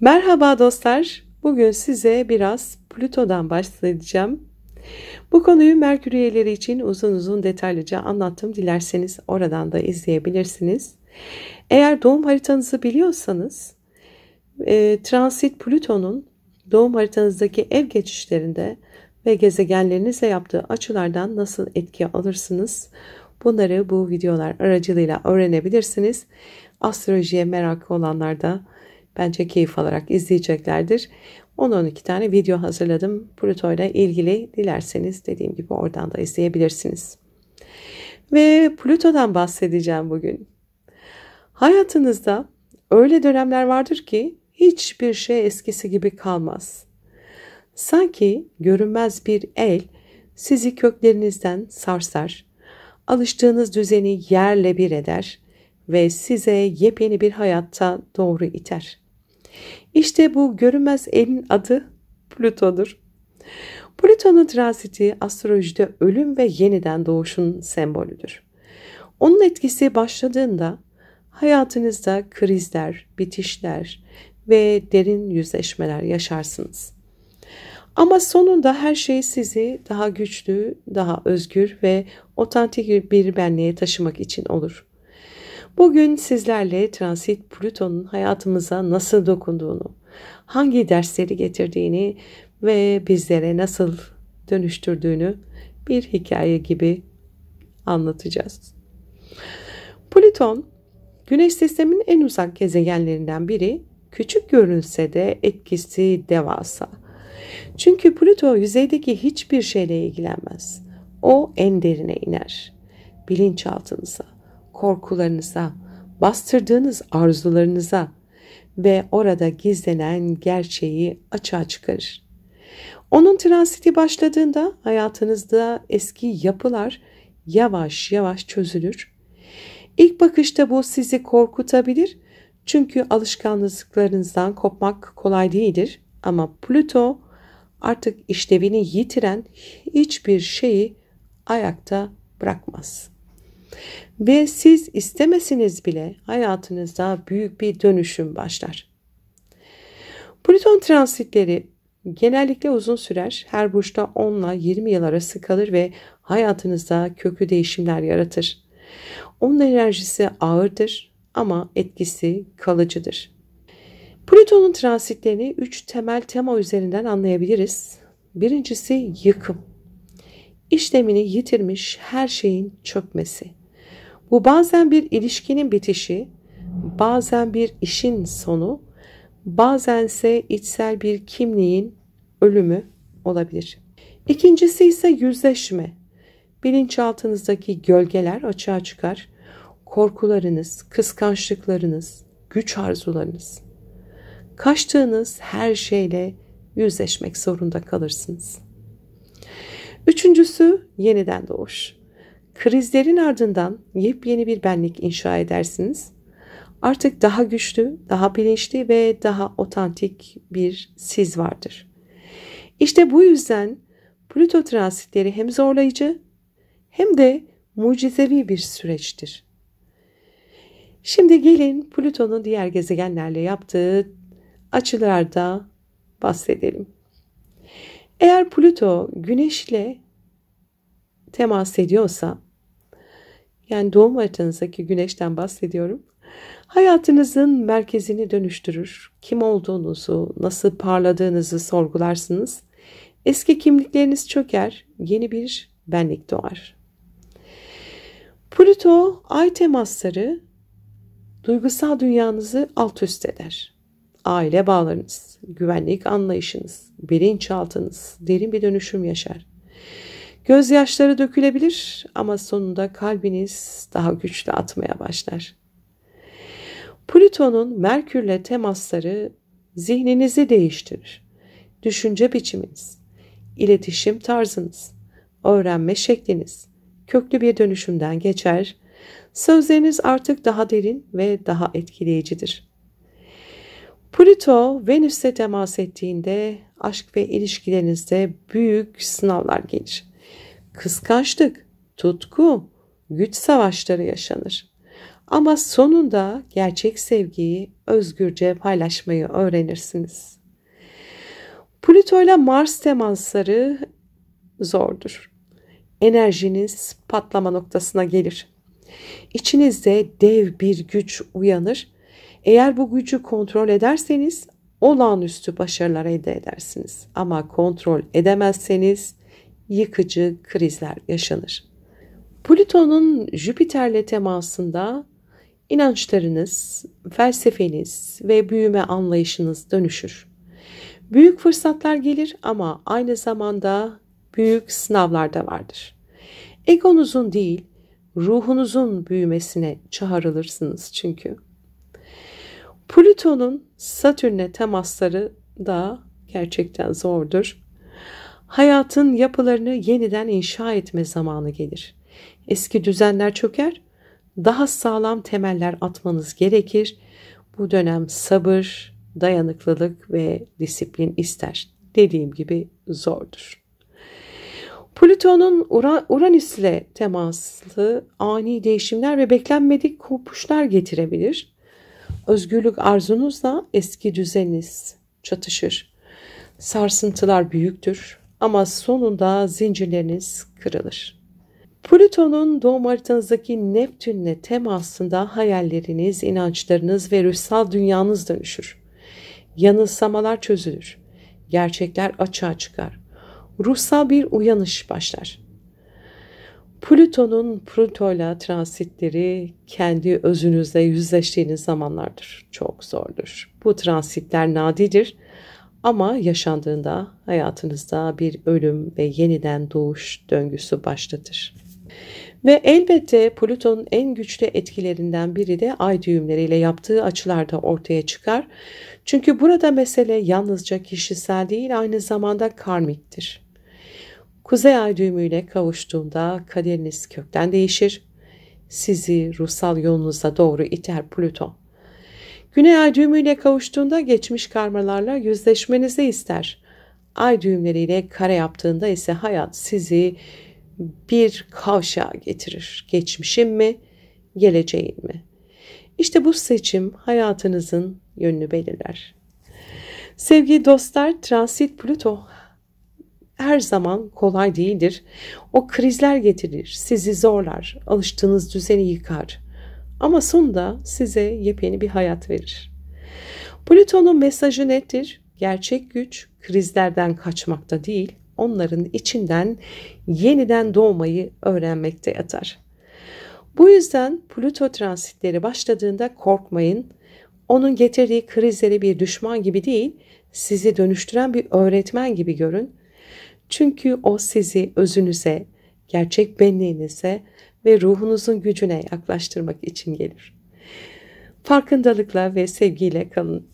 Merhaba dostlar. Bugün size biraz Plüto'dan bahsedeceğim. Bu konuyu Merkür üyeleri için uzun uzun detaylıca anlattım. Dilerseniz oradan da izleyebilirsiniz. Eğer doğum haritanızı biliyorsanız, transit Plüton'un doğum haritanızdaki ev geçişlerinde ve gezegenlerinizle yaptığı açılardan nasıl etki alırsınız? Bunları bu videolar aracılığıyla öğrenebilirsiniz. Astrolojiye merakı olanlar da bence keyif alarak izleyeceklerdir. 10-12 tane video hazırladım Plüto ile ilgili. Dilerseniz dediğim gibi oradan da izleyebilirsiniz. Ve Plüto'dan bahsedeceğim bugün. Hayatınızda öyle dönemler vardır ki hiçbir şey eskisi gibi kalmaz. Sanki görünmez bir el sizi köklerinizden sarsar, alıştığınız düzeni yerle bir eder ve size yepyeni bir hayatta doğru iter. İşte bu görünmez elin adı Plüto'dur. Plüton'un transiti astrolojide ölüm ve yeniden doğuşun sembolüdür. Onun etkisi başladığında hayatınızda krizler, bitişler ve derin yüzleşmeler yaşarsınız. Ama sonunda her şey sizi daha güçlü, daha özgür ve otantik bir benliğe taşımak için olur. Bugün sizlerle transit Plüton'un hayatımıza nasıl dokunduğunu, hangi dersleri getirdiğini ve bizlere nasıl dönüştürdüğünü bir hikaye gibi anlatacağız. Plüton, Güneş sisteminin en uzak gezegenlerinden biri, küçük görünse de etkisi devasa. Çünkü Plüto yüzeydeki hiçbir şeyle ilgilenmez. O en derine iner. Bilinçaltınıza, korkularınıza, bastırdığınız arzularınıza ve orada gizlenen gerçeği açığa çıkarır. Onun transiti başladığında hayatınızda eski yapılar yavaş yavaş çözülür. İlk bakışta bu sizi korkutabilir çünkü alışkanlıklarınızdan kopmak kolay değildir. Ama Plüto artık işlevini yitiren hiçbir şeyi ayakta bırakmaz. Ve siz istemeseniz bile hayatınızda büyük bir dönüşüm başlar. Plüton transitleri genellikle uzun sürer. Her burçta 10 ile 20 yıl arası kalır ve hayatınızda köklü değişimler yaratır. Onun enerjisi ağırdır ama etkisi kalıcıdır. Plüton'un transitlerini 3 temel tema üzerinden anlayabiliriz. Birincisi yıkım. İşlemini yitirmiş her şeyin çökmesi. Bu bazen bir ilişkinin bitişi, bazen bir işin sonu, bazense içsel bir kimliğin ölümü olabilir. İkincisi ise yüzleşme. Bilinçaltınızdaki gölgeler açığa çıkar. Korkularınız, kıskançlıklarınız, güç arzularınız. Kaçtığınız her şeyle yüzleşmek zorunda kalırsınız. Üçüncüsü yeniden doğuş. Krizlerin ardından yepyeni bir benlik inşa edersiniz. Artık daha güçlü, daha bilinçli ve daha otantik bir siz vardır. İşte bu yüzden Plüto transitleri hem zorlayıcı hem de mucizevi bir süreçtir. Şimdi gelin Plüton'un diğer gezegenlerle yaptığı açılarda bahsedelim. Eğer Plüto Güneş ile temas ediyorsa, yani doğum haritanızdaki Güneş'ten bahsediyorum, hayatınızın merkezini dönüştürür. Kim olduğunuzu, nasıl parladığınızı sorgularsınız. Eski kimlikleriniz çöker, yeni bir benlik doğar. Plüto ay temasları duygusal dünyanızı alt üst eder. Aile bağlarınız, güvenlik anlayışınız, bilinçaltınız derin bir dönüşüm yaşar. Gözyaşları dökülebilir ama sonunda kalbiniz daha güçlü atmaya başlar. Plüton'un Merkür'le temasları zihninizi değiştirir. Düşünce biçiminiz, iletişim tarzınız, öğrenme şekliniz köklü bir dönüşümden geçer. Sözleriniz artık daha derin ve daha etkileyicidir. Plüto Venüs'e temas ettiğinde aşk ve ilişkilerinizde büyük sınavlar gelir. Kıskançlık, tutku, güç savaşları yaşanır. Ama sonunda gerçek sevgiyi özgürce paylaşmayı öğrenirsiniz. Plüto ile Mars temasları zordur. Enerjiniz patlama noktasına gelir. İçinizde dev bir güç uyanır. Eğer bu gücü kontrol ederseniz olağanüstü başarılar elde edersiniz. Ama kontrol edemezseniz yıkıcı krizler yaşanır. Plüton'un Jüpiter'le temasında inançlarınız, felsefeniz ve büyüme anlayışınız dönüşür. Büyük fırsatlar gelir ama aynı zamanda büyük sınavlar da vardır. Egonuzun değil, ruhunuzun büyümesine çağrılırsınız çünkü. Plüton'un Satürn'e temasları da gerçekten zordur. Hayatın yapılarını yeniden inşa etme zamanı gelir. Eski düzenler çöker, daha sağlam temeller atmanız gerekir. Bu dönem sabır, dayanıklılık ve disiplin ister. Dediğim gibi zordur. Plüton'un Uranüs'le teması ani değişimler ve beklenmedik kopuşlar getirebilir. Özgürlük arzunuzla eski düzeniniz çatışır. Sarsıntılar büyüktür ama sonunda zincirleriniz kırılır. Plüton'un doğum haritanızdaki Neptün'le temasında hayalleriniz, inançlarınız ve ruhsal dünyanız dönüşür. Yanılsamalar çözülür. Gerçekler açığa çıkar. Ruhsal bir uyanış başlar. Plüton'un Plüto'yla transitleri kendi özünüzle yüzleştiğiniz zamanlardır. Çok zordur. Bu transitler nadirdir ama yaşandığında hayatınızda bir ölüm ve yeniden doğuş döngüsü başlatır. Ve elbette Plüton'un en güçlü etkilerinden biri de ay düğümleriyle yaptığı açılarda ortaya çıkar. Çünkü burada mesele yalnızca kişisel değil, aynı zamanda karmiktir. Kuzey ay düğümüyle kavuştuğunda kaderiniz kökten değişir. Sizi ruhsal yolunuza doğru iter Plüton. Güney ay düğümüyle kavuştuğunda geçmiş karmalarla yüzleşmenizi ister. Ay düğümleriyle kare yaptığında ise hayat sizi bir kavşağa getirir. Geçmişin mi, geleceğin mi? İşte bu seçim hayatınızın yönünü belirler. Sevgili dostlar, transit Plüto her zaman kolay değildir. O krizler getirir, sizi zorlar, alıştığınız düzeni yıkar. Ama sonunda size yepyeni bir hayat verir. Plüton'un mesajı nettir. Gerçek güç krizlerden kaçmakta değil, onların içinden yeniden doğmayı öğrenmekte yatar. Bu yüzden Plüto transitleri başladığında korkmayın. Onun getirdiği krizleri bir düşman gibi değil, sizi dönüştüren bir öğretmen gibi görün. Çünkü o sizi özünüze, gerçek benliğinize ve ruhunuzun gücüne yaklaştırmak için gelir. Farkındalıkla ve sevgiyle kalın.